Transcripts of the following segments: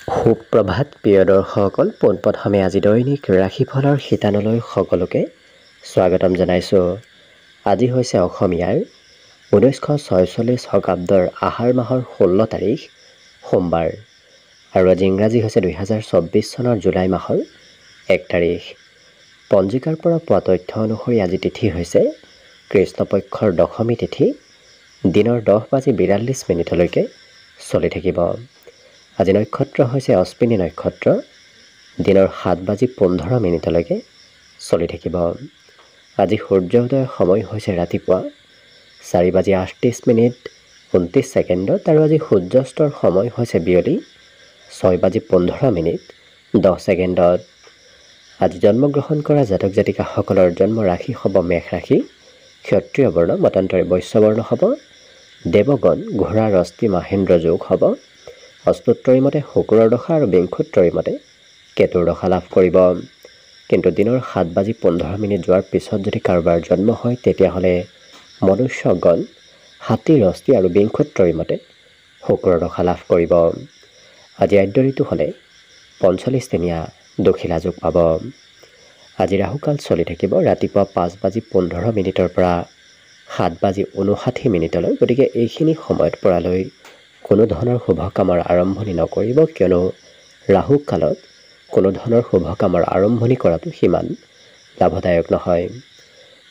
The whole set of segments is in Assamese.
সুপ্ৰভাত প্ৰিয় দৰ্শকসকল, পোনপ্ৰথমে আজি দৈনিক ৰাশিফলৰ শিতানলৈ সকলোকে স্বাগতম জনাইছোঁ। আজি হৈছে অসমীয়াৰ 1946 শকাব্দৰ আহাৰ মাহৰ 16 তাৰিখ সোমবাৰ আৰু আজি ইংৰাজী হৈছে 2024 চনৰ জুলাই মাহৰ 1 তাৰিখ। পঞ্জিকাৰ পৰা পোৱা তথ্য অনুসৰি আজি তিথি হৈছে কৃষ্ণপক্ষৰ দশমী তিথি, দিনৰ 10:42 চলি থাকিব। আজি নক্ষত্ৰ হৈছে অশ্বিনী নক্ষত্ৰ, দিনৰ 7:15 চলি থাকিব। আজি সূৰ্য উদয়ৰ সময় হৈছে ৰাতিপুৱা 4:38:29 আৰু আজি সূৰ্যাস্তৰ সময় হৈছে বিয়লি 6:15 আজি জন্মগ্ৰহণ কৰা জাতক জাতিকাসকলৰ জন্ম ৰাশি হ'ব মেষ ৰাশি, ক্ষত্ৰিয় বৰ্ণ মতান্তৰে বৈশ্য বৰ্ণ হ'ব, দেৱগণ ঘোঁৰা ৰস্তি মাহেন্দ্ৰ যোগ হ'ব, অষ্টোত্তৰী মতে শুকুৰৰ দশা আৰু বিংশোত্তৰী মতে কেতুৰ দশা লাভ কৰিব। কিন্তু দিনৰ 7:15 যোৱাৰ পিছত যদি কাৰোবাৰ জন্ম হয় তেতিয়াহ'লে মনুষ্যগণ হাতী ৰস্তি আৰু বিংশোত্তৰী মতে শুকুৰৰ দশা লাভ কৰিব। আজি আদ্য ঋতু হ'লে 45 দিনীয়া দখিলা যোগ পাব। আজি ৰাহুকাল চলি থাকিব ৰাতিপুৱা 5:15 পৰা 7:59। গতিকে এইখিনি সময়ত পৰালৈ কোনো ধৰণৰ শুভ কামৰ আৰম্ভণি নকৰিব, কিয়নো ৰাহু কালত কোনো ধৰণৰ শুভ কামৰ আৰম্ভণি কৰাটো সিমান লাভদায়ক নহয়।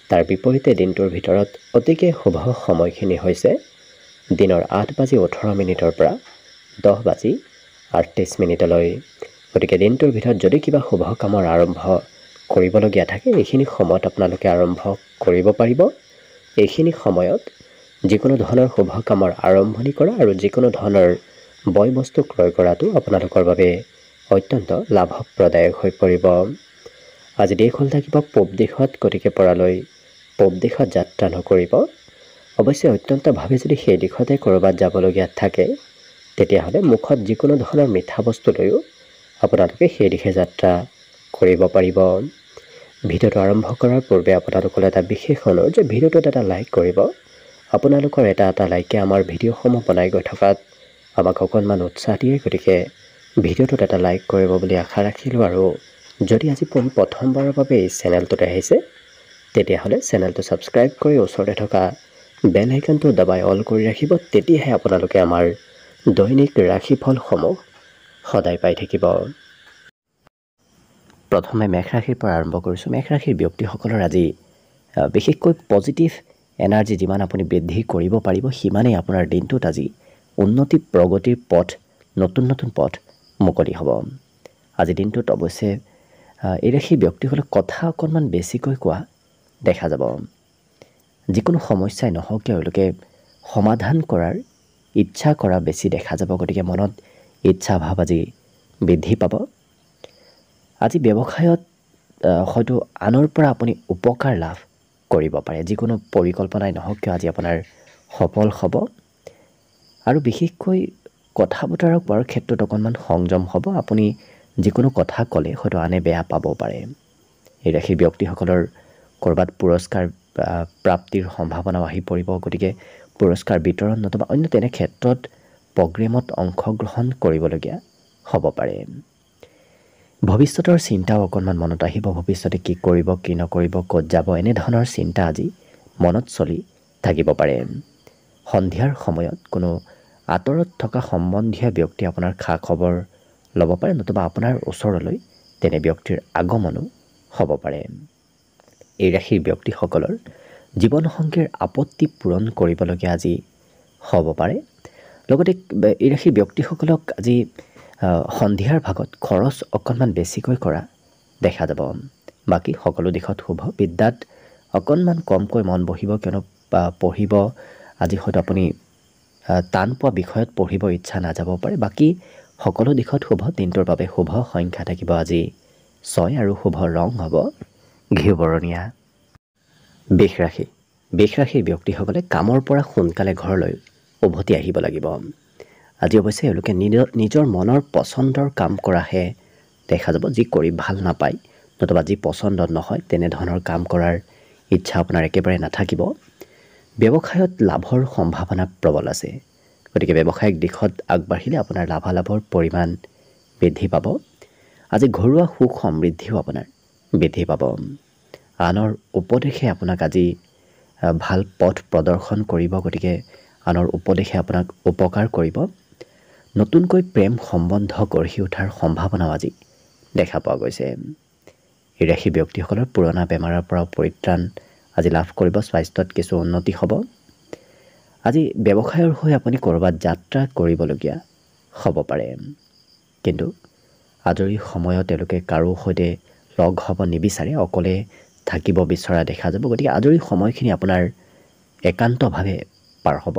তাৰ বিপৰীতে দিনটোৰ ভিতৰত অতিকে শুভ সময়খিনি হৈছে দিনৰ 8:18 পৰা 10:38। গতিকে দিনটোৰ ভিতৰত যদি কিবা শুভ কামৰ আৰম্ভ কৰিবলগীয়া থাকে এইখিনি সময়ত আপোনালোকে আৰম্ভ কৰিব পাৰিব। এইখিনি সময়ত যিকোনো ধৰণৰ শুভ কামৰ আৰম্ভণি কৰা আৰু যিকোনো ধৰণৰ বয় বস্তু ক্ৰয় কৰাটো আপোনালোকৰ বাবে অত্যন্ত লাভপ্ৰদায়ক হৈ পৰিব। আজি দেশ হ'ল থাকিব পূব দিশত, গতিকে পৰালৈ পূব দিশত যাত্ৰা নকৰিব। অৱশ্যে অত্যন্তভাৱে যদি সেই দিশতে ক'ৰবাত যাবলগীয়া থাকে তেতিয়াহ'লে মুখত যিকোনো ধৰণৰ মিঠা বস্তু লৈও আপোনালোকে সেই দিশে যাত্ৰা কৰিব পাৰিব। ভিডিঅ'টো আৰম্ভ কৰাৰ পূৰ্বে আপোনালোকলৈ এটা বিশেষ অনুৰোধ যে ভিডিঅ'টোত এটা লাইক কৰিব। আপোনালোকৰ এটা লাইকে আমাৰ ভিডিঅ'সমূহ বনাই গৈ থকাত আমাক অকণমান উৎসাহ দিয়ে, গতিকে ভিডিঅ'টোত এটা লাইক কৰিব বুলি আশা ৰাখিলোঁ। আৰু যদি আজি প্ৰথমবাৰৰ বাবে এই চেনেলটোত আহিছে তেতিয়াহ'লে চেনেলটো ছাবস্ক্ৰাইব কৰি ওচৰতে থকা বেল আইকনটো দবাই অল কৰি ৰাখিব, তেতিয়াহে আপোনালোকে আমাৰ দৈনিক ৰাশিফলসমূহ সদায় পাই থাকিব। প্ৰথমে মেষ ৰাশিৰ পৰা আৰম্ভ কৰিছোঁ। মেষ ৰাশিৰ ব্যক্তিসকলৰ আজি বিশেষকৈ পজিটিভ এনাৰ্জি যিমান আপুনি বৃদ্ধি কৰিব পাৰিব সিমানেই আপোনাৰ দিনটোত আজি উন্নতি প্ৰগতিৰ পথ, নতুন নতুন পথ মুকলি হ'ব। আজি দিনটোত অৱশ্যে এই ৰাশিৰ ব্যক্তিসকলক কথা অকণমান বেছিকৈ কোৱা দেখা যাব। যিকোনো সমস্যাই নহওক কিয় এওঁলোকে সমাধান কৰাৰ ইচ্ছা কৰা বেছি দেখা যাব, গতিকে মনত ইচ্ছা ভাৱ আজি বৃদ্ধি পাব। আজি ব্যৱসায়ত হয়তো আনৰ পৰা আপুনি উপকাৰ লাভ কৰিব পাৰে। যিকোনো পৰিকল্পনাই নহওক কিয় আজি আপোনাৰ সফল হ'ব। আৰু বিশেষকৈ কথা বতৰা কোৱাৰ ক্ষেত্ৰত অকণমান সংযম হ'ব। আপুনি যিকোনো কথা ক'লে হয়তো আনে বেয়া পাব পাৰে। এই ৰাশিৰ ব্যক্তিসকলৰ ক'ৰবাত পুৰস্কাৰ প্ৰাপ্তিৰ সম্ভাৱনাও আহি পৰিব, গতিকে পুৰস্কাৰ বিতৰণ নতুবা অন্য তেনে ক্ষেত্ৰত প্ৰগ্ৰেমত অংশগ্ৰহণ কৰিবলগীয়া হ'ব পাৰে। ভৱিষ্যতৰ চিন্তাও অকণমান মনত আহিব। ভৱিষ্যতে কি কৰিব কি নকৰিব, ক'ত যাব, এনেধৰণৰ চিন্তা আজি মনত চলি থাকিব পাৰে। সন্ধিয়াৰ সময়ত কোনো আঁতৰত থকা সম্বন্ধীয় ব্যক্তি আপোনাৰ খা খবৰ ল'ব পাৰে, নতুবা আপোনাৰ ওচৰলৈ তেনে ব্যক্তিৰ আগমনো হ'ব পাৰে। এই ৰাশিৰ ব্যক্তিসকলৰ জীৱনসংগীৰ আপত্তি পূৰণ কৰিবলগীয়া আজি হ'ব পাৰে। লগতে এই ৰাশিৰ ব্যক্তিসকলক আজি সন্ধিয়াৰ ভাগত খৰচ অকণমান বেছিকৈ কৰা দেখা যাব। বাকী সকলো দিশত শুভ। বিদ্যাত অকণমান কমকৈ মন বহিব, কিয়নো পঢ়িব আজি হয়তো আপুনি টান পোৱা বিষয়ত পঢ়িব ইচ্ছা নাযাব পাৰে। বাকী সকলো দিশত শুভ। দিনটোৰ বাবে শুভ সংখ্যা থাকিব আজি 6 আৰু শুভ ৰং হ'ব ঘিউ বৰণীয়া। বৃষ ৰাশি। বৃষ ৰাশিৰ ব্যক্তিসকলে কামৰ পৰা সোনকালে ঘৰলৈ উভতি আহিব লাগিব। আজি অৱশ্যে এওঁলোকে নিজৰ মনৰ পচন্দৰ কাম কৰাহে দেখা যাব। যি কৰি ভাল নাপায় নতুবা যি পচন্দ নহয় তেনেধৰণৰ কাম কৰাৰ ইচ্ছা আপোনাৰ একেবাৰে নাথাকিব। ব্যৱসায়ত লাভৰ সম্ভাৱনা প্ৰবল আছে, গতিকে ব্যৱসায়িক দিশত আগবাঢ়িলে আপোনাৰ লাভালাভৰ পৰিমাণ বৃদ্ধি পাব। আজি ঘৰুৱা সুখ সমৃদ্ধিও আপোনাৰ বৃদ্ধি পাব। আনৰ উপদেশে আপোনাক আজি ভাল পথ প্ৰদৰ্শন কৰিব, গতিকে আনৰ উপদেশে আপোনাক উপকাৰ কৰিব। নতুনকৈ প্ৰেম সম্বন্ধ গঢ়ি উঠাৰ সম্ভাৱনাও আজি দেখা পোৱা গৈছে। এই ৰাশি ব্যক্তিসকলৰ পুৰণা বেমাৰৰ পৰা পৰিত্ৰাণ আজি লাভ কৰিব, স্বাস্থ্যত কিছু উন্নতি হ'ব। আজি ব্যৱসায়ৰ হৈ আপুনি ক'ৰবাত যাত্ৰা কৰিবলগীয়া হ'ব পাৰে, কিন্তু আজৰি সময়ত তেওঁলোকে কাৰো সৈতে লগ হ'ব নিবিচাৰে, অকলে থাকিব বিচৰা দেখা যাব। গতিকে আজৰি সময়খিনি আপোনাৰ একান্তভাৱে পাৰ হ'ব।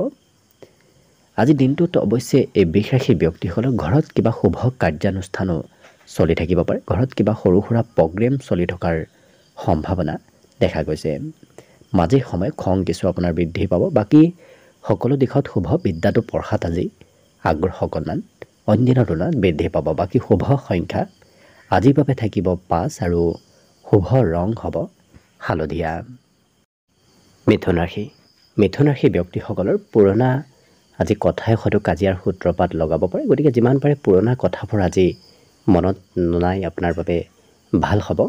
আজি দিনটোত অৱশ্যে এই বৃষ ৰাশি ব্যক্তিসকলৰ ঘৰত কিবা শুভ কাৰ্যানুষ্ঠানো চলি থাকিব পাৰে, ঘৰত কিবা সৰু সুৰা প্ৰগ্ৰেম চলি থকাৰ সম্ভাৱনা দেখা গৈছে। মাজে সময়ে খং কিছু আপোনাৰ বৃদ্ধি পাব। বাকী সকলো দিশত শুভ। বিদ্যাটো পঢ়াত আজি আগ্ৰহ অকণমান অন্য দিনৰ তুলনাত বৃদ্ধি পাব। বাকী শুভ সংখ্যা আজিৰ বাবে থাকিব 5 আৰু শুভ ৰং হ'ব হালধীয়া। মিথুন ৰাশি। মিথুন ৰাশি ব্যক্তিসকলৰ পুৰণা আজি কথাই হয়তো কাজিয়াৰ সূত্ৰপাত লগাব পাৰে, গতিকে যিমান পাৰে পুৰণা কথাবোৰ আজি মনত ননাই আপোনাৰ বাবে ভাল হ'ব।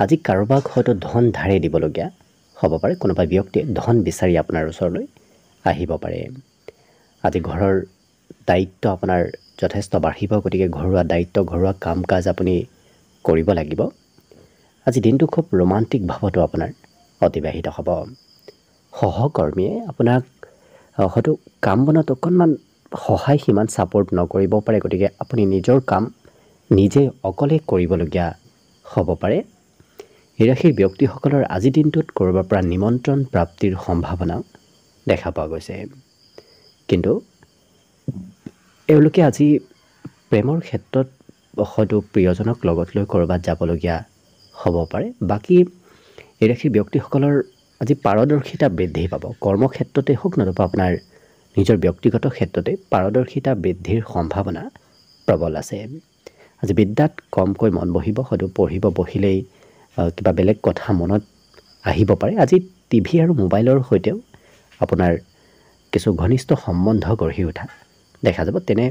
আজি কাৰোবাক হয়তো ধন ধাৰে দিবলগীয়া হ'ব পাৰে, কোনোবা ব্যক্তিয়ে ধন বিচাৰি আপোনাৰ ওচৰলৈ আহিব পাৰে। আজি ঘৰৰ দায়িত্ব আপোনাৰ যথেষ্ট বাঢ়িব, গতিকে ঘৰুৱা দায়িত্ব, ঘৰুৱা কাম কাজ আপুনি কৰিব লাগিব। আজি দিনটো খুব ৰোমান্টিক ভাৱতো আপোনাৰ অতিবাহিত হ'ব। সহকৰ্মীয়ে আপোনাক হয়তো কাম বনত অকণমান সহায় সিমান ছাপোৰ্ট নকৰিব পাৰে, গতিকে আপুনি নিজৰ কাম নিজে অকলে কৰিবলগীয়া হ'ব পাৰে। এই ৰাশিৰ ব্যক্তিসকলৰ আজিৰ দিনটোত ক'ৰবাৰ পৰা নিমন্ত্ৰণ প্ৰাপ্তিৰ সম্ভাৱনা দেখা পোৱা গৈছে, কিন্তু এওঁলোকে আজি প্ৰেমৰ ক্ষেত্ৰত হয়তো প্ৰিয়জনক লগত লৈ ক'ৰবাত যাবলগীয়া হ'ব পাৰে। বাকী এই ৰাশিৰ ব্যক্তিসকলৰ আজি পাৰদৰ্শিতা বৃদ্ধি পাব। কৰ্মক্ষেত্ৰতে হওক নতুবা আপোনাৰ নিজৰ ব্যক্তিগত ক্ষেত্ৰতে পাৰদৰ্শিতা বৃদ্ধিৰ সম্ভাৱনা প্ৰবল আছে। আজি বিদ্যাত কমকৈ মন বহিব, হয়তো পঢ়িব বহিলেই কিবা বেলেগ কথা মনত আহিব পাৰে। আজি টিভি আৰু মোবাইলৰ সৈতেও আপোনাৰ কিছু ঘনিষ্ঠ সম্বন্ধ গঢ়ি উঠা দেখা যাব। তেনে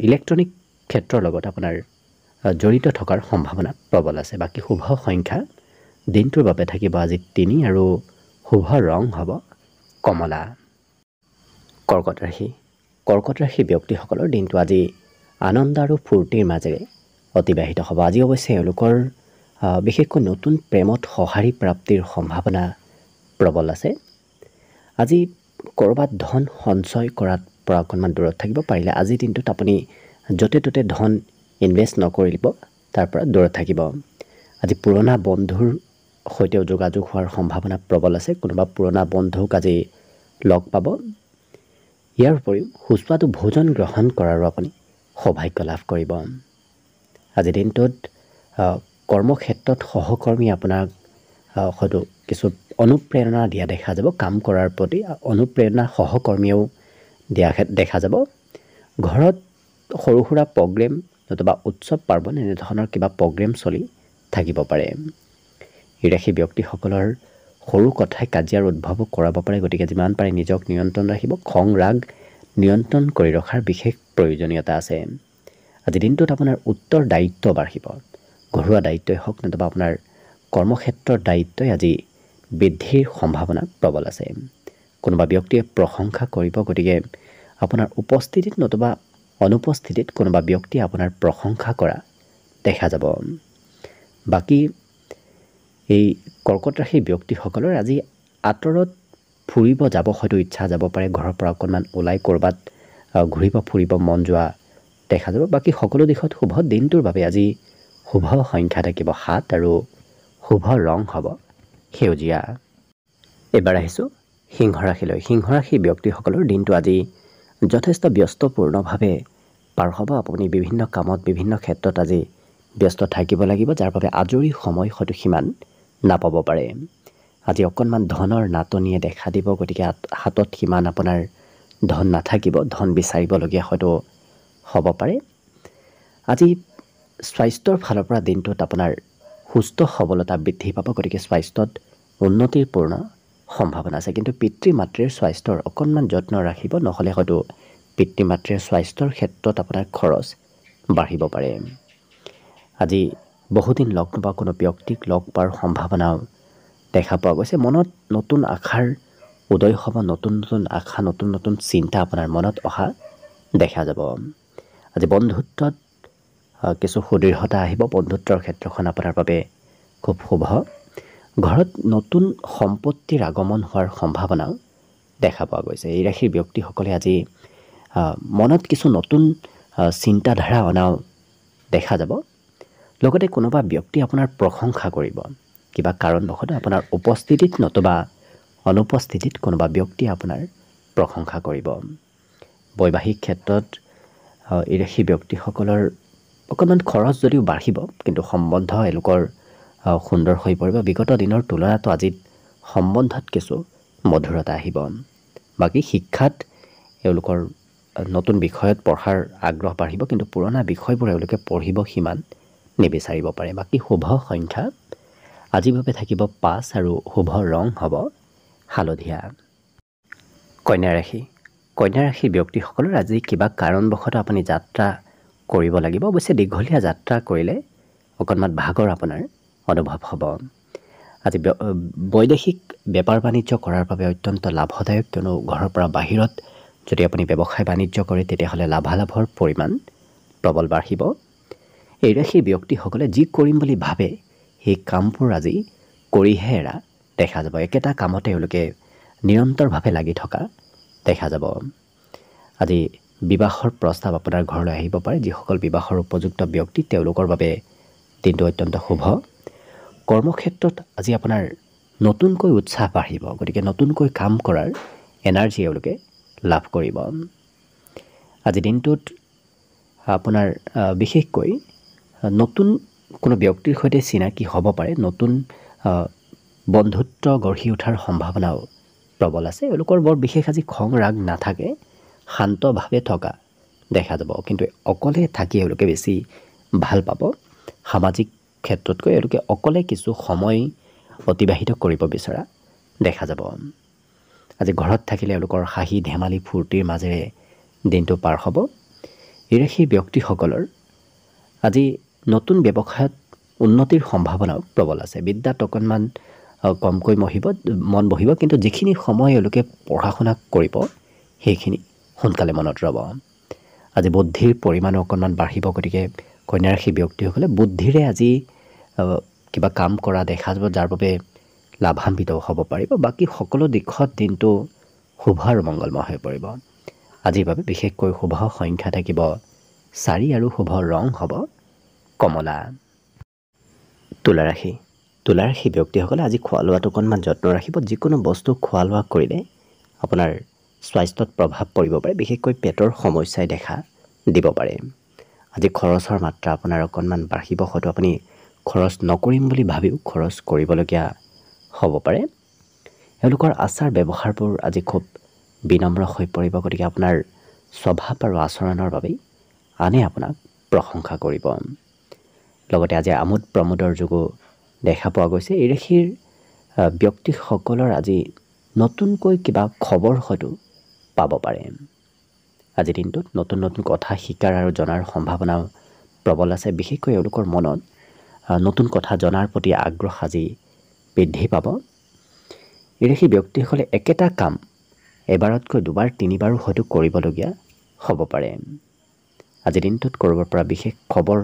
ইলেক্ট্ৰনিক ক্ষেত্ৰৰ লগত আপোনাৰ জড়িত থকাৰ সম্ভাৱনা প্ৰবল আছে। বাকী শুভ সংখ্যা দিনটোৰ বাবে থাকিব আজি 3 আৰু শুভ ৰং হ'ব কমলা। কৰ্কট ৰাশি। কৰ্কট ৰাশি ব্যক্তিসকলৰ দিনটো আজি আনন্দ আৰু ফূৰ্তিৰ মাজেৰে অতিবাহিত হ'ব। আজি অৱশ্যে এওঁলোকৰ বিশেষকৈ নতুন প্ৰেমত সঁহাৰি প্ৰাপ্তিৰ সম্ভাৱনা প্ৰবল আছে। আজি ক'ৰবাত ধন সঞ্চয় কৰাৰ পৰা অকণমান দূৰত থাকিব পাৰিলে। আজিৰ দিনটোত আপুনি য'তে ত'তে ধন ইনভেষ্ট নকৰিব, তাৰ পৰা দূৰত থাকিব। আজি পুৰণা বন্ধুৰ সৈতেও যোগাযোগ হোৱাৰ সম্ভাৱনা প্ৰবল আছে। কোনোবা পুৰণা বন্ধুক আজি লগ পাব। ইয়াৰ উপৰিও সুস্বাদু ভোজন গ্ৰহণ কৰাৰো আপুনি সৌভাগ্য লাভ কৰিব। আজিৰ দিনটোত কৰ্মক্ষেত্ৰত সহকৰ্মী আপোনাক হয়তো কিছু অনুপ্ৰেৰণা দিয়া দেখা যাব। কাম কৰাৰ প্ৰতি অনুপ্ৰেৰণা সহকৰ্মীয়েও দিয়া দেখা যাব। ঘৰত সৰু সুৰা প্ৰগ্ৰেম নতুবা উৎসৱ পাৰ্বণ এনেধৰণৰ কিবা প্ৰগ্ৰেম চলি থাকিব পাৰে। এই ৰাশি ব্যক্তিসকলৰ সৰু কথাই কাজিয়াৰ উদ্ভৱো কৰাব পাৰে, গতিকে যিমান পাৰে নিজক নিয়ন্ত্ৰণ ৰাখিব। খং ৰাগ নিয়ন্ত্ৰণ কৰি ৰখাৰ বিশেষ প্ৰয়োজনীয়তা আছে। আজি দিনটোত আপোনাৰ উত্তৰদায়িত্ব বাঢ়িব। ঘৰুৱা দায়িত্বই হওক নতুবা আপোনাৰ কৰ্মক্ষেত্ৰৰ দায়িত্বই আজি বৃদ্ধিৰ সম্ভাৱনা প্ৰবল আছে। কোনোবা ব্যক্তিয়ে প্ৰশংসা কৰিব, গতিকে আপোনাৰ উপস্থিতিত নতুবা অনুপস্থিতিত কোনোবা ব্যক্তিয়ে আপোনাৰ প্ৰশংসা কৰা দেখা যাব। বাকী এই কৰ্কট ৰাশি ব্যক্তিসকলৰ আজি আঁতৰত ফুৰিব যাব হয়তো ইচ্ছা যাব পাৰে। ঘৰৰ পৰা অকণমান ওলাই ক'ৰবাত ঘূৰিব ফুৰিব মন যোৱা দেখা যাব। বাকী সকলো দিশত শুভ। দিনটোৰ বাবে আজি শুভ সংখ্যা থাকিব 7 আৰু শুভ ৰং হ'ব সেউজীয়া। এইবাৰ আহিছোঁ সিংহ ৰাশিলৈ। সিংহ ৰাশি ব্যক্তিসকলৰ দিনটো আজি যথেষ্ট ব্যস্তপূৰ্ণভাৱে পাৰ হ'ব। আপুনি বিভিন্ন কামত বিভিন্ন ক্ষেত্ৰত আজি ব্যস্ত থাকিব লাগিব, যাৰ বাবে আজৰি সময় হয়তো সিমান নাপাব পাৰে। আজি অকণমান ধনৰ নাটনিয়ে দেখা দিব, গতিকে হাতত সিমান আপোনাৰ ধন নাথাকিব, ধন বিচাৰিবলগীয়া হয়তো হ'ব পাৰে। আজি স্বাস্থ্যৰ ফালৰ পৰা দিনটোত আপোনাৰ সুস্থ সবলতা বৃদ্ধি পাব, গতিকে স্বাস্থ্যত উন্নতিৰ পূৰ্ণ সম্ভাৱনা আছে। কিন্তু পিতৃ মাতৃৰ স্বাস্থ্যৰ অকণমান যত্ন ৰাখিব, নহ'লে হয়তো পিতৃ মাতৃৰ স্বাস্থ্যৰ ক্ষেত্ৰত আপোনাৰ খৰচ বাঢ়িব পাৰে। আজি বহুদিন লগ নোপোৱা কোনো ব্যক্তিক লগ পোৱাৰ সম্ভাৱনাও দেখা পোৱা গৈছে। মনত নতুন আশাৰ উদয় হ'ব, নতুন নতুন আশা, নতুন নতুন চিন্তা আপোনাৰ মনত অহা দেখা যাব। আজি বন্ধুত্বত কিছু সুদৃঢ়তা আহিব। বন্ধুত্বৰ ক্ষেত্ৰখন আপোনাৰ বাবে খুব শুভ। ঘৰত নতুন সম্পত্তিৰ আগমন হোৱাৰ সম্ভাৱনাও দেখা পোৱা গৈছে। এই ৰাশিৰ ব্যক্তিসকলে আজি মনত কিছু নতুন চিন্তাধাৰা অনাও দেখা যাব। লগতে কোনোবা ব্যক্তি আপোনাৰ প্ৰশংসা কৰিব। কিবা কাৰণবশতঃ আপোনাৰ উপস্থিতিত নতুবা অনুপস্থিতিত কোনোবা ব্যক্তিয়ে আপোনাৰ প্ৰশংসা কৰিব। বৈবাহিক ক্ষেত্ৰত এই ৰাশি ব্যক্তিসকলৰ অকণমান খৰচ যদিও বাঢ়িব, কিন্তু সম্বন্ধ এওঁলোকৰ সুন্দৰ হৈ পৰিব। বিগত দিনৰ তুলনাতো আজিত সম্বন্ধত কিছু মধুৰতা আহিব। বাকী শিক্ষাত এওঁলোকৰ নতুন বিষয়ত পঢ়াৰ আগ্ৰহ বাঢ়িব, কিন্তু পুৰণা বিষয়বোৰ এওঁলোকে পঢ়িব সিমান নিবিচাৰিব পাৰে। বাকী শুভ সংখ্যা আজিৰ বাবে থাকিব 5 আৰু শুভ ৰং হ'ব হালধীয়া। কন্যা ৰাশি। কন্যা ৰাশিৰ ব্যক্তিসকলৰ আজি কিবা কাৰণবশতঃ আপুনি যাত্ৰা কৰিব লাগিব। অৱশ্যে দীঘলীয়া যাত্ৰা কৰিলে অকণমান ভাগৰ আপোনাৰ অনুভৱ হ'ব। আজি বৈদেশিক বেপাৰ বাণিজ্য কৰাৰ বাবে অত্যন্ত লাভদায়ক, কিয়নো ঘৰৰ পৰা বাহিৰত যদি আপুনি ব্যৱসায় বাণিজ্য কৰে তেতিয়াহ'লে লাভালাভৰ পৰিমাণ প্ৰবল বাঢ়িব। এই ৰাশিৰ ব্যক্তিসকলে যি কৰিম বুলি ভাবে সেই কামবোৰ আজি কৰিহে এৰা দেখা যাব। একেটা কামতে এওঁলোকে নিৰন্তৰভাৱে লাগি থকা দেখা যাব। আজি বিবাহৰ প্ৰস্তাৱ আপোনাৰ ঘৰলৈ আহিব পাৰে। যিসকল বিবাহৰ উপযুক্ত ব্যক্তি তেওঁলোকৰ বাবে দিনটো অত্যন্ত শুভ। কৰ্মক্ষেত্ৰত আজি আপোনাৰ নতুনকৈ উৎসাহ বাঢ়িব, গতিকে নতুনকৈ কাম কৰাৰ এনাৰ্জি এওঁলোকে লাভ কৰিব। আজি দিনটোত আপোনাৰ বিশেষকৈ নতুন কোনো ব্যক্তিৰ সৈতে চিনাকি হ'ব পাৰে। নতুন বন্ধুত্ব গঢ়ি উঠাৰ সম্ভাৱনাও প্ৰবল আছে। এওঁলোকৰ বৰ বিশেষ আজি খং ৰাগ নাথাকে, শান্তভাৱে থকা দেখা যাব। কিন্তু অকলে থাকি এওঁলোকে বেছি ভাল পাব। সামাজিক ক্ষেত্ৰতকৈ এওঁলোকে অকলে কিছু সময় অতিবাহিত কৰিব বিচৰা দেখা যাব। আজি ঘৰত থাকিলে এওঁলোকৰ হাঁহি ধেমালি ফূৰ্তিৰ মাজেৰে দিনটো পাৰ হ'ব। এই ৰাশিৰ ব্যক্তিসকলৰ আজি নতুন ব্যৱসায়ত উন্নতিৰ সম্ভাৱনাও প্ৰবল আছে। বিদ্যাত অকণমান কমকৈ মন বহিব, কিন্তু যিখিনি সময় এওঁলোকে পঢ়া শুনা কৰিব সেইখিনি সোনকালে মনত ৰ'ব। আজি বুদ্ধিৰ পৰিমাণো অকণমান বাঢ়িব, গতিকে কন্যা ৰাশিৰ ব্যক্তিসকলে বুদ্ধিৰে আজি কিবা কাম কৰা দেখা যাব, যাৰ বাবে লাভান্বিত হ'ব পাৰিব। বাকী সকলো দিশত দিনটো শুভ আৰু মংগলময় হৈ পৰিব। আজিৰ বাবে বিশেষকৈ শুভ সংখ্যা থাকিব 4 আৰু শুভ ৰং হ'ব কমলা। তুলা ৰাশি। তুলা ৰাশি ব্যক্তিসকলে আজি খোৱা লোৱাত অকণমান যত্ন ৰাখিব। যিকোনো বস্তু খোৱা লোৱা কৰিলে আপোনাৰ স্বাস্থ্যত প্ৰভাৱ পৰিব পাৰে। বিশেষকৈ পেটৰ সমস্যাই দেখা দিব পাৰে। আজি খৰচৰ মাত্ৰা আপোনাৰ অকণমান বাঢ়িব, হয়তো আপুনি খৰচ নকৰিম বুলি ভাবিও খৰচ কৰিবলগীয়া হ'ব পাৰে। এওঁলোকৰ আচাৰ ব্যৱহাৰবোৰ আজি খুব বিনম্ৰ হৈ পৰিব, গতিকে আপোনাৰ স্বভাৱ আৰু আচৰণৰ বাবেই আনে আপোনাক প্ৰশংসা কৰিব। লগতে আজি আমোদ প্ৰমোদৰ যোগো দেখা পোৱা গৈছে। এই ৰাশিৰ ব্যক্তিসকলৰ আজি নতুনকৈ কিবা খবৰ হয়তো পাব পাৰে। আজিৰ দিনটোত নতুন নতুন কথা শিকাৰ আৰু জনাৰ সম্ভাৱনাও প্ৰবল আছে। বিশেষকৈ এওঁলোকৰ মনত নতুন কথা জনাৰ প্ৰতি আগ্ৰহ আজি বৃদ্ধি পাব। এই ৰাশিৰ ব্যক্তিসকলে একেটা কাম এবাৰতকৈ দুবাৰ তিনিবাৰো হয়তো কৰিবলগীয়া হ'ব পাৰে। আজিৰ দিনটোত ক'ৰবাৰ পৰা বিশেষ খবৰ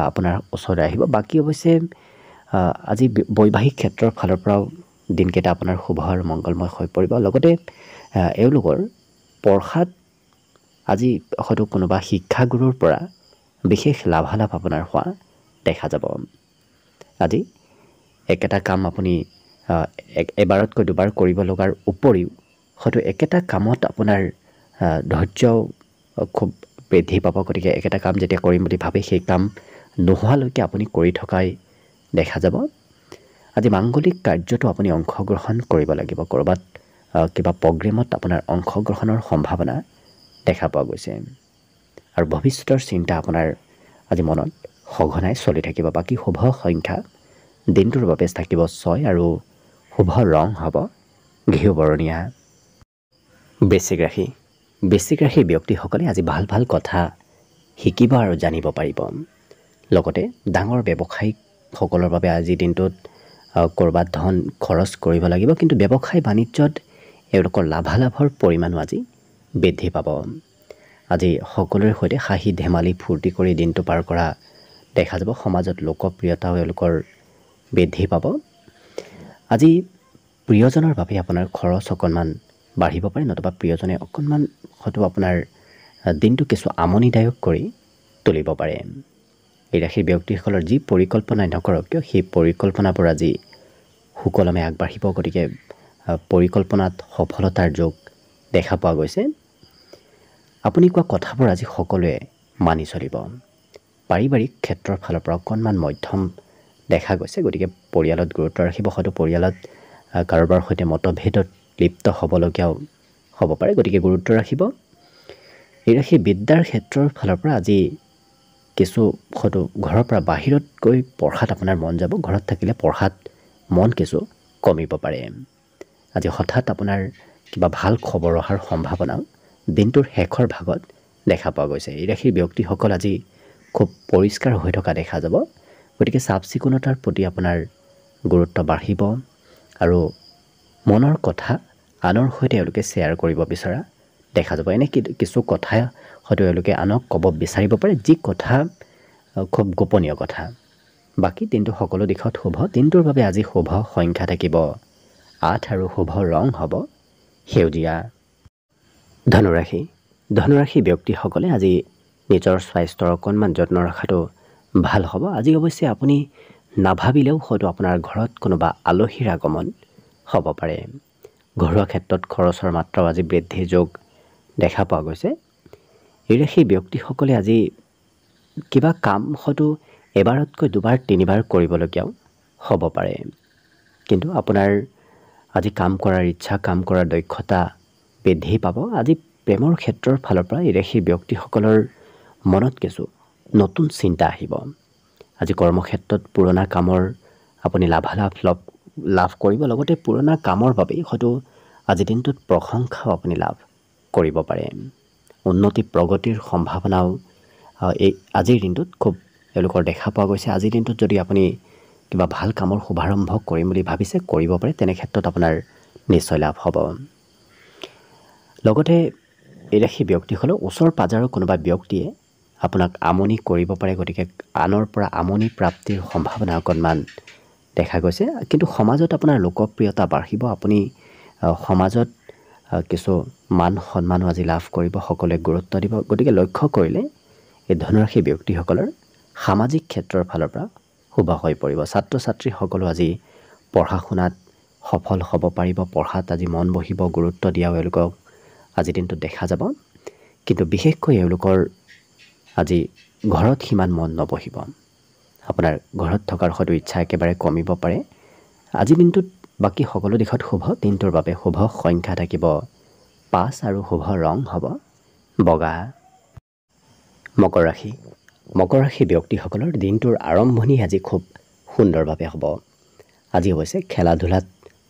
আপোনাৰ ওচৰলৈ আহিব। বাকী অৱশ্যে আজি বৈবাহিক ক্ষেত্ৰৰ ফালৰ পৰাও দিনকেইটা আপোনাৰ শুভ আৰু মংগলময় হৈ পৰিব। লগতে এওঁলোকৰ পঢ়াত আজি হয়তো কোনোবা শিক্ষাগুৰুৰ পৰা বিশেষ লাভালাভ আপোনাৰ হোৱা দেখা যাব। আজি একেটা কাম আপুনি এবাৰতকৈ দুবাৰ কৰিব লগাৰ উপৰিও হয়তো একেটা কামত আপোনাৰ ধৈৰ্যও খুব বৃদ্ধি পাব। গতিকে একেটা কাম যেতিয়া কৰিম বুলি ভাবে সেই কাম নোহোৱালৈকে আপুনি কৰি থকাই দেখা যাব। আজি মাংগলিক কাৰ্যতো আপুনি অংশগ্ৰহণ কৰিব লাগিব। ক'ৰবাত কিবা প্ৰগ্ৰেমত আপোনাৰ অংশগ্ৰহণৰ সম্ভাৱনা দেখা পোৱা গৈছে। আৰু ভৱিষ্যতৰ চিন্তা আপোনাৰ আজি মনত সঘনাই চলি থাকিব। বাকী শুভ সংখ্যা দিনটোৰ বাবে থাকিব 6 আৰু শুভ ৰং হ'ব ঘিউ বৰণীয়া। বৃশ্চিক ৰাশি। বৃশ্চিক ৰাশিৰ ব্যক্তিসকলে আজি ভাল ভাল কথা শিকিব আৰু জানিব পাৰিব। লগতে ডাঙৰ ব্যৱসায়িকসকলৰ বাবে আজিৰ দিনটোত ক'ৰবাত ধন খৰচ কৰিব লাগিব, কিন্তু ব্যৱসায় বাণিজ্যত এওঁলোকৰ লাভালাভৰ পৰিমাণো আজি বৃদ্ধি পাব। আজি সকলোৰে সৈতে হাঁহি ধেমালি ফূৰ্তি কৰি দিনটো পাৰ কৰা দেখা যাব। সমাজত লোকপ্ৰিয়তাও এওঁলোকৰ বৃদ্ধি পাব। আজি প্ৰিয়জনৰ বাবে আপোনাৰ খৰচ অকণমান বাঢ়িব পাৰে, নতুবা প্ৰিয়জনে অকণমান হয়তো আপোনাৰ দিনটো কিছু আমনিদায়ক কৰি তুলিব পাৰে। এই ৰাশিৰ ব্যক্তিসকলৰ যি পৰিকল্পনাই নকৰক কিয় সেই পৰিকল্পনাবোৰ আজি সুকলমে আগবাঢ়িব। গতিকে পৰিকল্পনাত সফলতাৰ যোগ দেখা পোৱা গৈছে। আপুনি কোৱা কথাবোৰ আজি সকলোৱে মানি চলিব। পাৰিবাৰিক ক্ষেত্ৰৰ ফালৰ পৰা অকণমান মধ্যম দেখা গৈছে। গতিকে পৰিয়ালত গুৰুত্ব ৰাখিব। হয়তো পৰিয়ালত কাৰোবাৰ সৈতে মতভেদত লিপ্ত হ'বলগীয়াও হ'ব পাৰে, গতিকে গুৰুত্ব ৰাখিব। এই ৰাশি বিদ্যাৰ ক্ষেত্ৰৰ ফালৰ পৰা আজি কিছু হয়তো ঘৰৰ পৰা বাহিৰত গৈ পঢ়াত আপোনাৰ মন যাব। ঘৰত থাকিলে পঢ়াত মন কিছু কমিব পাৰে। আজি হঠাৎ আপোনাৰ কিবা ভাল খবৰ অহাৰ সম্ভাৱনাও দিনটোৰ শেষৰ ভাগত দেখা পোৱা গৈছে। এই ৰাশিৰ ব্যক্তিসকল আজি খুব পৰিষ্কাৰ হৈ থকা দেখা যাব। গতিকে চাফ চিকুণতাৰ প্ৰতি আপোনাৰ গুৰুত্ব বাঢ়িব আৰু মনৰ কথা আনৰ সৈতে এওঁলোকে শ্বেয়াৰ কৰিব বিচৰা দেখা যাব। এনে কিছু কথা হয়তো এওঁলোকে আনক ক'ব বিচাৰিব পাৰে, যি কথা খুব গোপনীয় কথা। বাকী দিনটো সকলো দিশত শুভ। দিনটোৰ বাবে আজি শুভ সংখ্যা থাকিব 8 আৰু শুভ ৰং হ'ব সেউজীয়া। ধনুৰাশি। ধনুৰাশি ব্যক্তিসকলে আজি নিজৰ স্বাস্থ্যৰ অকণমান যত্ন ৰখাটো ভাল হ'ব। আজি অৱশ্যে আপুনি নাভাবিলেও হয়তো আপোনাৰ ঘৰত কোনোবা আলহীৰ আগমন হ'ব পাৰে। ঘৰুৱা ক্ষেত্ৰত খৰচৰ মাত্ৰাও আজি বৃদ্ধিৰ যোগ দেখা পোৱা গৈছে। এই ৰাশি ব্যক্তিসকলে আজি কিবা কাম হয়তো এবাৰতকৈ দুবাৰ তিনিবাৰ কৰিবলগীয়াও হ'ব পাৰে, কিন্তু আপোনাৰ আজি কাম কৰাৰ ইচ্ছা, কাম কৰাৰ দক্ষতা বৃদ্ধি পাব। আজি প্ৰেমৰ ক্ষেত্ৰৰ ফালৰ পৰা এই ৰাশিৰ ব্যক্তিসকলৰ মনত কিছু নতুন চিন্তা আহিব। আজি কৰ্মক্ষেত্ৰত পুৰণা কামৰ আপুনি লাভ কৰিব। লগতে পুৰণা কামৰ বাবেই হয়তো আজিৰ দিনটোত প্ৰশংসাও আপুনি লাভ কৰিব পাৰে। উন্নতি প্ৰগতিৰ সম্ভাৱনাও এই আজিৰ দিনটোত খুব এওঁলোকৰ দেখা পোৱা গৈছে। আজিৰ দিনটোত যদি আপুনি কিবা ভাল কামৰ শুভাৰম্ভ কৰিম বুলি ভাবিছে, কৰিব পাৰে। তেনে ক্ষেত্ৰত আপোনাৰ নিশ্চয় লাভ হ'ব। লগতে এই ৰাশি ব্যক্তিসকলৰ ওচৰ পাজৰৰ কোনোবা ব্যক্তিয়ে আপোনাক আমনি কৰিব পাৰে। গতিকে আনৰ পৰা আমনি প্ৰাপ্তিৰ সম্ভাৱনা অকণমান দেখা গৈছে। কিন্তু সমাজত আপোনাৰ লোকপ্ৰিয়তা বাঢ়িব। আপুনি সমাজত কিছু মান সন্মানো আজি লাভ কৰিব, সকলোৱে গুৰুত্ব দিব। গতিকে লক্ষ্য কৰিলে এই ধনুৰাশি ব্যক্তিসকলৰ সামাজিক ক্ষেত্ৰৰ ফালৰ পৰা শুভ হৈ পৰিব। ছাত্ৰ ছাত্ৰীসকলো আজি পঢ়া শুনাত সফল হ'ব পাৰিব। পঢ়াত আজি মন বহিব, গুৰুত্ব দিয়াও এওঁলোকক আজিৰ দিনটোত দেখা যাব। কিন্তু বিশেষকৈ এওঁলোকৰ আজি ঘৰত সিমান মন নবহিব। আপোনাৰ ঘৰত থকাৰ হয়তো ইচ্ছা একেবাৰে কমিব পাৰে। আজিৰ দিনটোত বাকী সকলো দিশত শুভ। দিনটোৰ বাবে শুভ সংখ্যা থাকিব 5 আৰু শুভ ৰং হ'ব বগা। মকৰ ৰাশি। মকৰ ৰাশি ব্যক্তিসকলৰ দিনটোৰ আৰম্ভণি আজি খুব সুন্দৰভাৱে হ'ব। আজি অৱশ্যে খেলা ধূলাত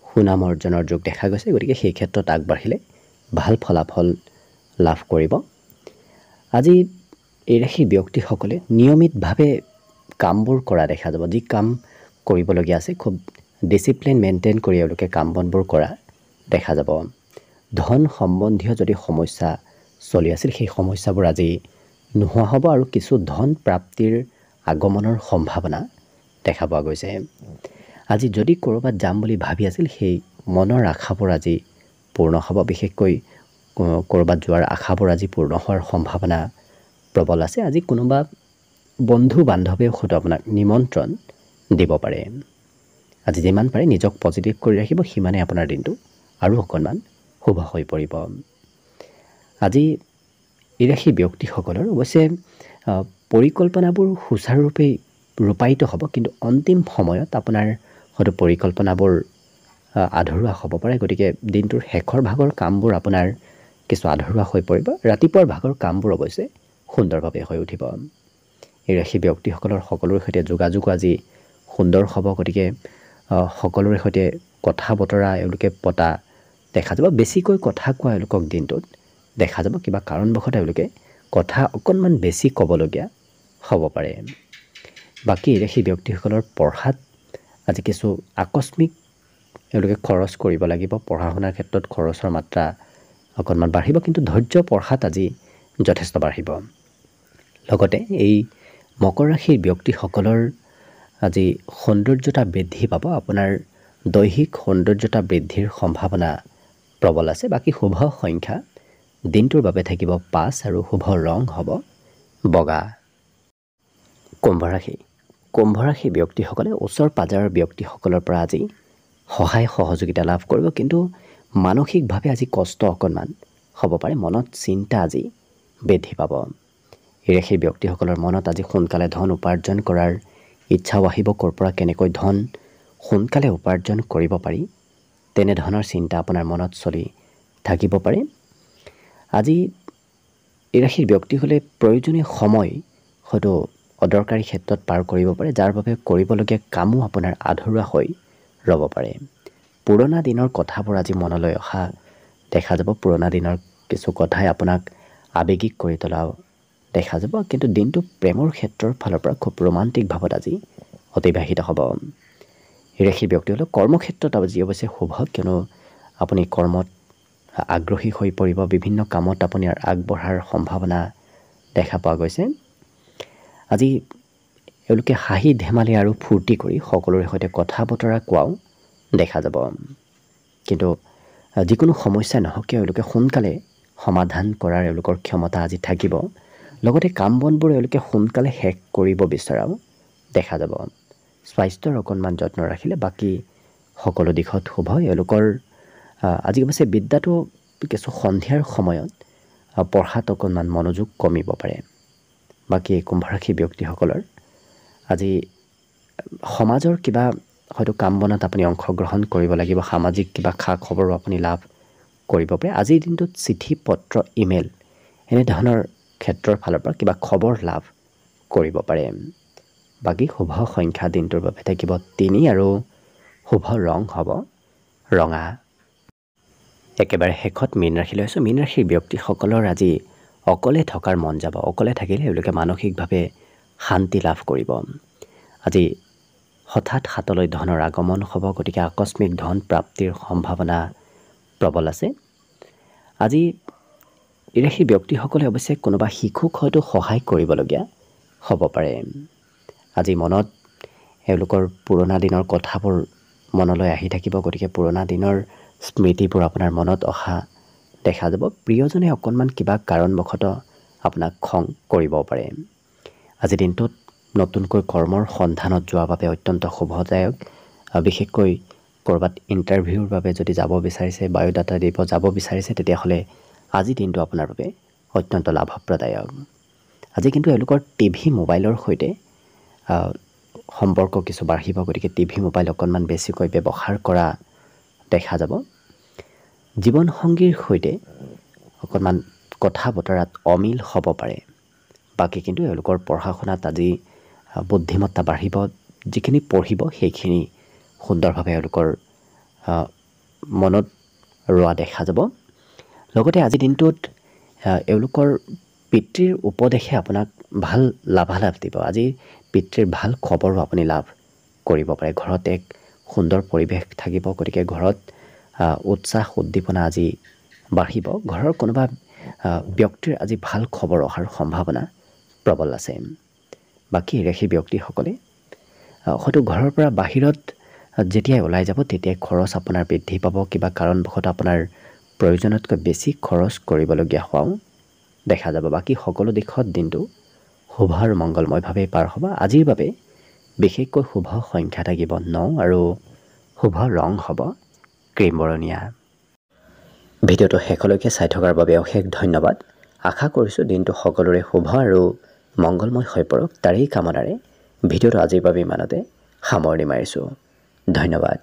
সুনাম অৰ্জনৰ যোগ দেখা গৈছে। গতিকে সেই ক্ষেত্ৰত আগবাঢ়িলে ভাল ফলাফল লাভ কৰিব। আজি এই ৰাশি ব্যক্তিসকলে নিয়মিতভাৱে কামবোৰ কৰা দেখা যাব। যি কাম কৰিবলগীয়া আছে খুব ডিচিপ্লিন মেইনটেইন কৰি এওঁলোকে কাম বনবোৰ কৰা দেখা যাব। ধন সম্বন্ধীয় যদি সমস্যা চলি আছিল, সেই সমস্যাবোৰ আজি নোহোৱা হ'ব আৰু কিছু ধন প্ৰাপ্তিৰ আগমনৰ সম্ভাৱনা দেখা পোৱা গৈছে। আজি যদি ক'ৰবাত যাম বুলি ভাবি আছিল, সেই মনৰ আশাবোৰ আজি পূৰ্ণ হ'ব। বিশেষকৈ ক'ৰবাত যোৱাৰ আশাবোৰ আজি পূৰ্ণ হোৱাৰ সম্ভাৱনা প্ৰবল আছে। আজি কোনোবা বন্ধু বান্ধৱেও হয়তো আপোনাক নিমন্ত্ৰণ দিব পাৰে। আজি যিমান পাৰে নিজক পজিটিভ কৰি ৰাখিব, সিমানে আপোনাৰ দিনটো আৰু অকণমান শুভ হৈ পৰিব। আজি এই ৰাশি ব্যক্তিসকলৰ অৱশ্যে পৰিকল্পনাবোৰ সুচাৰুৰূপে ৰূপায়িত হ'ব, কিন্তু অন্তিম সময়ত আপোনাৰ হয়তো পৰিকল্পনাবোৰ আধৰুৱা হ'ব পাৰে। গতিকে দিনটোৰ শেষৰ ভাগৰ কামবোৰ আপোনাৰ কিছু আধৰুৱা হৈ পৰিব। ৰাতিপুৱাৰ ভাগৰ কামবোৰ অৱশ্যে সুন্দৰভাৱে হৈ উঠিব। এই ৰাশি ব্যক্তিসকলৰ সকলোৰে সৈতে যোগাযোগ আজি সুন্দৰ হ'ব। গতিকে সকলোৰে সৈতে কথা বতৰা এওঁলোকে পতা দেখা যাব। বেছিকৈ কথা কোৱা এওঁলোকক দিনটোত দেখা যাব। কিবা কাৰণবশতঃ এওঁলোকে কথা অকণমান বেছি ক'বলগীয়া হ'ব পাৰে। বাকী সেই ব্যক্তিসকলৰ পঢ়াত আজি কিছু আকস্মিক এওঁলোকে খৰচ কৰিব লাগিব। পঢ়া শুনাৰ ক্ষেত্ৰত খৰচৰ মাত্ৰা অকণমান বাঢ়িব, কিন্তু ধৈৰ্য পঢ়াত আজি যথেষ্ট বাঢ়িব। লগতে এই মকৰ ৰাশিৰ ব্যক্তিসকলৰ আজি সৌন্দৰ্যতা বৃদ্ধি পাব। আপোনাৰ দৈহিক সৌন্দৰ্যতা বৃদ্ধিৰ সম্ভাৱনা প্ৰবল আছে। বাকী শুভ সংখ্যা দিনটোৰ বাবে থাকিব 5 আৰু শুভ ৰং হ'ব বগা। কুম্ভ ৰাশি ব্যক্তিসকলে ওচৰ পাজৰৰ ব্যক্তিসকলৰ পৰা আজি সহায় সহযোগিতা লাভ কৰিব, কিন্তু মানসিকভাৱে আজি কষ্ট অকণমান হ'ব পাৰে। মনত চিন্তা আজি বৃদ্ধি পাব। এই ৰাশিৰ ব্যক্তিসকলৰ মনত আজি সোনকালে ধন উপাৰ্জন কৰাৰ ইচ্ছাও আহিব। ক'ৰ পৰা কেনেকৈ ধন সোনকালে উপাৰ্জন কৰিব পাৰি তেনেধৰণৰ চিন্তা আপোনাৰ মনত চলি থাকিব পাৰে। আজি এই ৰাশিৰ ব্যক্তিসকলে প্ৰয়োজনীয় সময় হয়তো অদৰকাৰী ক্ষেত্ৰত পাৰ কৰিব পাৰে, যাৰ বাবে কৰিবলগীয়া কামো আপোনাৰ আধৰুৱা হৈ ৰ'ব পাৰে। পুৰণা দিনৰ কথাবোৰ আজি মনলৈ অহা দেখা যাব। পুৰণা দিনৰ কিছু কথাই আপোনাক আৱেগিক কৰি তোলাও দেখা যাব, কিন্তু দিনটো প্ৰেমৰ ক্ষেত্ৰৰ ফালৰ পৰা খুব ৰোমান্টিক ভাৱত আজি অতিবাহিত হ'ব। এই ৰাশিৰ ব্যক্তিসকলে কৰ্মক্ষেত্ৰত আজি অৱশ্যে শুভ, কিয়নো আপুনি কৰ্মত আগ্ৰহী হৈ পৰিব। বিভিন্ন কামত আপুনি আগবঢ়াৰ সম্ভাৱনা দেখা পোৱা গৈছে। আজি এওঁলোকে হাঁহি ধেমালি আৰু ফূৰ্তি কৰি সকলোৰে সৈতে কথা বতৰা কোৱাও দেখা যাব, কিন্তু যিকোনো সমস্যা নহওক কিয় এওঁলোকে সোনকালে সমাধান কৰাৰ এওঁলোকৰ ক্ষমতা আজি থাকিব। লগতে কাম বনবোৰ এওঁলোকে সোনকালে শেষ কৰিব বিচৰাও দেখা যাব। স্বাস্থ্যৰ অকণমান যত্ন ৰাখিলে বাকী সকলো দিশত শুভ। এওঁলোকৰ আজি অৱশ্যে বিদ্যাটো কিছু সন্ধিয়াৰ সময়ত পঢ়াত অকণমান মনোযোগ কমিব পাৰে। বাকী কুম্ভ ৰাশি ব্যক্তিসকলৰ আজি সমাজৰ কিবা হয়তো কাম বনত আপুনি অংশগ্ৰহণ কৰিব লাগিব। সামাজিক কিবা খা খবৰো আপুনি লাভ কৰিব পাৰে। আজিৰ দিনটোত চিঠি পত্ৰ ইমেইল এনেধৰণৰ ক্ষেত্ৰৰ ফালৰ পৰা কিবা খবৰ লাভ কৰিব পাৰে। বাকী শুভ সংখ্যা দিনটোৰ বাবে থাকিব 3 আৰু শুভ ৰং হ'ব ৰঙা। একেবাৰে শেষত মীন ৰাশিলৈ আছোঁ। মীন ৰাশিৰ ব্যক্তিসকলৰ আজি অকলে থকাৰ মন যাব। অকলে থাকিলে এওঁলোকে মানসিকভাৱে শান্তি লাভ কৰিব। আজি হঠাৎ হাতলৈ ধনৰ আগমন হ'ব, গতিকে আকস্মিক ধন প্ৰাপ্তিৰ সম্ভাৱনা প্ৰবল আছে। আজি এই ৰাশিৰ ব্যক্তিসকলে অৱশ্যে কোনোবা শিশুক হয়তো সহায় কৰিবলগীয়া হ'ব পাৰে। আজি মনত এওঁলোকৰ পুৰণা দিনৰ কথাবোৰ মনলৈ আহি থাকিব, গতিকে পুৰণা দিনৰ স্মৃতিবোৰ আপোনাৰ মনত অহা দেখা যাব। প্ৰিয়জনে অকণমান কিবা কাৰণবশতঃ আপোনাক খং কৰিব পাৰে। আজিৰ দিনটোত নতুনকৈ কৰ্মৰ সন্ধানত যোৱাৰ বাবে অত্যন্ত শুভদায়ক। বিশেষকৈ ক'ৰবাত ইণ্টাৰভিউৰ বাবে যদি যাব বিচাৰিছে, বায়'ডাটা দিব যাব বিচাৰিছে, তেতিয়াহ'লে আজিৰ দিনটো আপোনাৰ বাবে অত্যন্ত লাভপ্ৰদায়ক। আজি কিন্তু এওঁলোকৰ টিভি মোবাইলৰ সৈতে সম্পৰ্ক কিছু বাঢ়িব, গতিকে টিভি মোবাইল অকণমান বেছিকৈ ব্যৱহাৰ কৰা দেখা যাব। জীৱনসংগীৰ সৈতে অকণমান কথা বতৰাত অমিল হ'ব পাৰে। বাকী কিন্তু এওঁলোকৰ পঢ়া শুনাত আজি বুদ্ধিমত্তা বাঢ়িব। যিখিনি পঢ়িব সেইখিনি সুন্দৰভাৱে এওঁলোকৰ মনত ৰোৱা দেখা যাব। লগতে আজিৰ দিনটোত এওঁলোকৰ পিতৃৰ উপদেশে আপোনাক ভাল লাভালাভ দিব। আজি পিতৃৰ ভাল খবৰো আপুনি লাভ কৰিব পাৰে। ঘৰত এক সুন্দৰ পৰিৱেশ থাকিব, গতিকে ঘৰত উৎসাহ উদ্দীপনা আজি বাঢ়িব। ঘৰৰ কোনোবা ব্যক্তিৰ আজি ভাল খবৰ অহাৰ সম্ভাৱনা প্ৰবল আছে। বাকী ৰাশি ব্যক্তিসকলে হয়তো ঘৰৰ পৰা বাহিৰত যেতিয়াই ওলাই যাব তেতিয়াই খৰচ আপোনাৰ বৃদ্ধি পাব। কিবা কাৰণবশতঃ আপোনাৰ প্ৰয়োজনতকৈ বেছি খৰচ কৰিবলগীয়া হোৱাও দেখা যাব। বাকী সকলো দিশত দিনটো শুভ আৰু মংগলময়ভাৱে পাৰ হ'ব। আজিৰ বাবে বিশেষকৈ শুভ সংখ্যা থাকিব 9 আৰু শুভ ৰং হ'ব ক্ৰীম বৰণীয়া। ভিডিঅ'টো শেষলৈকে চাই থকাৰ বাবে অশেষ ধন্যবাদ। আশা কৰিছোঁ দিনটো সকলোৰে শুভ আৰু মংগলময় হৈ পৰক। তাৰেই কামনাৰে ভিডিঅ'টো আজিৰ বাবে ইমানতে সামৰণি মাৰিছোঁ। ধন্যবাদ।